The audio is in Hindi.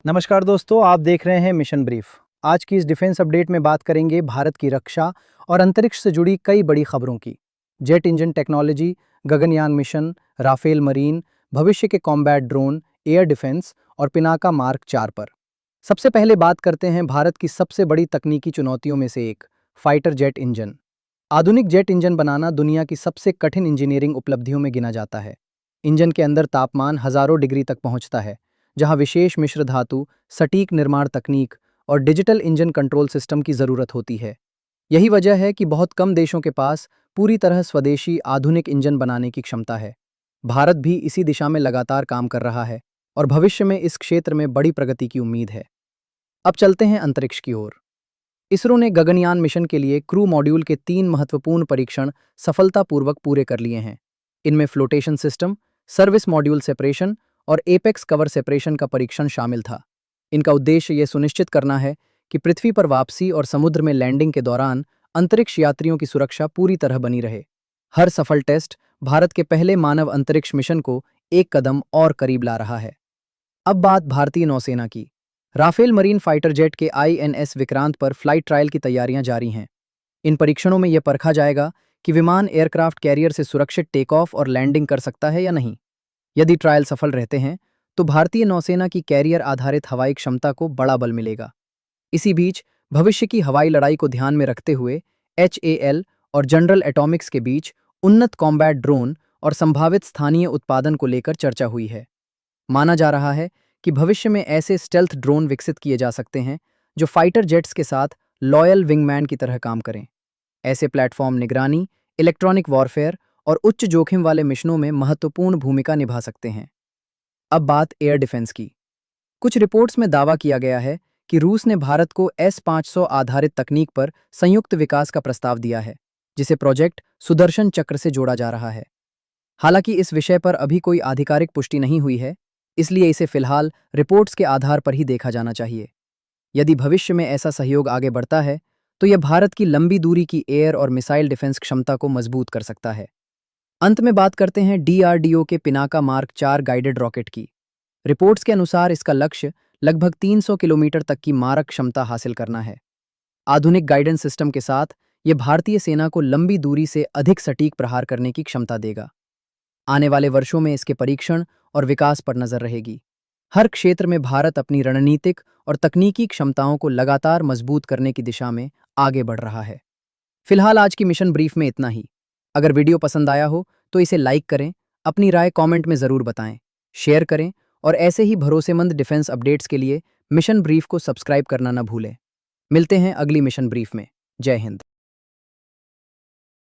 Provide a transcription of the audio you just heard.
नमस्कार दोस्तों, आप देख रहे हैं मिशन ब्रीफ। आज की इस डिफेंस अपडेट में बात करेंगे भारत की रक्षा और अंतरिक्ष से जुड़ी कई बड़ी खबरों की। Jet engine technology, Gaganyaan mission, Rafale marine, भविष्य के कॉम्बैट ड्रोन, एयर डिफेंस और पिनाका मार्क 4 पर। सबसे पहले बात करते हैं भारत की सबसे बड़ी तकनीकी चुनौतियों में से एक, फाइटर जेट इंजन। आधुनिक जेट इंजन बनाना दुनिया की सबसे कठिन इंजीनियरिंग उपलब्धियों में गिना जाता है। इंजन के अंदर तापमान हजारों डिग्री तक पहुंचता है, जहां विशेष मिश्र धातु, सटीक निर्माण तकनीक और डिजिटल इंजन कंट्रोल सिस्टम की जरूरत होती है। यही वजह है कि बहुत कम देशों के पास पूरी तरह स्वदेशी आधुनिक इंजन बनाने की क्षमता है। भारत भी इसी दिशा में लगातार काम कर रहा है और भविष्य में इस क्षेत्र में बड़ी प्रगति की उम्मीद है। अब चलते हैं अंतरिक्ष की ओर। इसरो ने गगनयान मिशन के लिए क्रू मॉड्यूल के 3 महत्वपूर्ण परीक्षण सफलतापूर्वक पूरे कर लिए हैं। इनमें flotation system, service module separation और एपेक्स कवर सेपरेशन का परीक्षण शामिल था। इनका उद्देश्य यह सुनिश्चित करना है कि पृथ्वी पर वापसी और समुद्र में लैंडिंग के दौरान अंतरिक्ष यात्रियों की सुरक्षा पूरी तरह बनी रहे। हर सफल टेस्ट भारत के पहले मानव अंतरिक्ष मिशन को एक कदम और करीब ला रहा है। अब बात भारतीय नौसेना की। राफेल मरीन फाइटर जेट के INS विक्रांत पर फ्लाइट ट्रायल की तैयारियां जारी हैं। इन परीक्षणों में यह परखा जाएगा कि विमान एयरक्राफ्ट कैरियर से सुरक्षित टेक ऑफ और लैंडिंग कर सकता है या नहीं। यदि ट्रायल सफल रहते हैं तो भारतीय नौसेना की कैरियर आधारित हवाई क्षमता को बड़ा बल मिलेगा। इसी बीच भविष्य की हवाई लड़ाई को ध्यान में रखते हुए HAL और जनरल एटॉमिक्स के बीच उन्नत कॉम्बैट ड्रोन और संभावित स्थानीय उत्पादन को लेकर चर्चा हुई है। माना जा रहा है कि भविष्य में ऐसे स्टेल्थ ड्रोन विकसित किए जा सकते हैं जो फाइटर जेट्स के साथ लॉयल विंगमैन की तरह काम करें। ऐसे प्लेटफॉर्म निगरानी, इलेक्ट्रॉनिक वॉरफेयर और उच्च जोखिम वाले मिशनों में महत्वपूर्ण भूमिका निभा सकते हैं। अब बात एयर डिफेंस की। कुछ रिपोर्ट्स में दावा किया गया है कि रूस ने भारत को S-500 आधारित तकनीक पर संयुक्त विकास का प्रस्ताव दिया है, जिसे प्रोजेक्ट सुदर्शन चक्र से जोड़ा जा रहा है। हालांकि इस विषय पर अभी कोई आधिकारिक पुष्टि नहीं हुई है, इसलिए इसे फिलहाल रिपोर्ट्स के आधार पर ही देखा जाना चाहिए। यदि भविष्य में ऐसा सहयोग आगे बढ़ता है, तो यह भारत की लंबी दूरी की एयर और मिसाइल डिफेंस क्षमता को मजबूत कर सकता है। अंत में बात करते हैं DRDO के पिनाका मार्क 4 गाइडेड रॉकेट की। रिपोर्ट्स के अनुसार इसका लक्ष्य लगभग 300 किलोमीटर तक की मारक क्षमता हासिल करना है। आधुनिक गाइडेंस सिस्टम के साथ यह भारतीय सेना को लंबी दूरी से अधिक सटीक प्रहार करने की क्षमता देगा। आने वाले वर्षों में इसके परीक्षण और विकास पर नजर रहेगी। हर क्षेत्र में भारत अपनी रणनीतिक और तकनीकी क्षमताओं को लगातार मजबूत करने की दिशा में आगे बढ़ रहा है। फिलहाल आज की मिशन ब्रीफ में इतना ही। अगर वीडियो पसंद आया हो तो इसे लाइक करें, अपनी राय कमेंट में ज़रूर बताएं, शेयर करें और ऐसे ही भरोसेमंद डिफेंस अपडेट्स के लिए मिशन ब्रीफ को सब्सक्राइब करना न भूलें। मिलते हैं अगली मिशन ब्रीफ में। जय हिंद।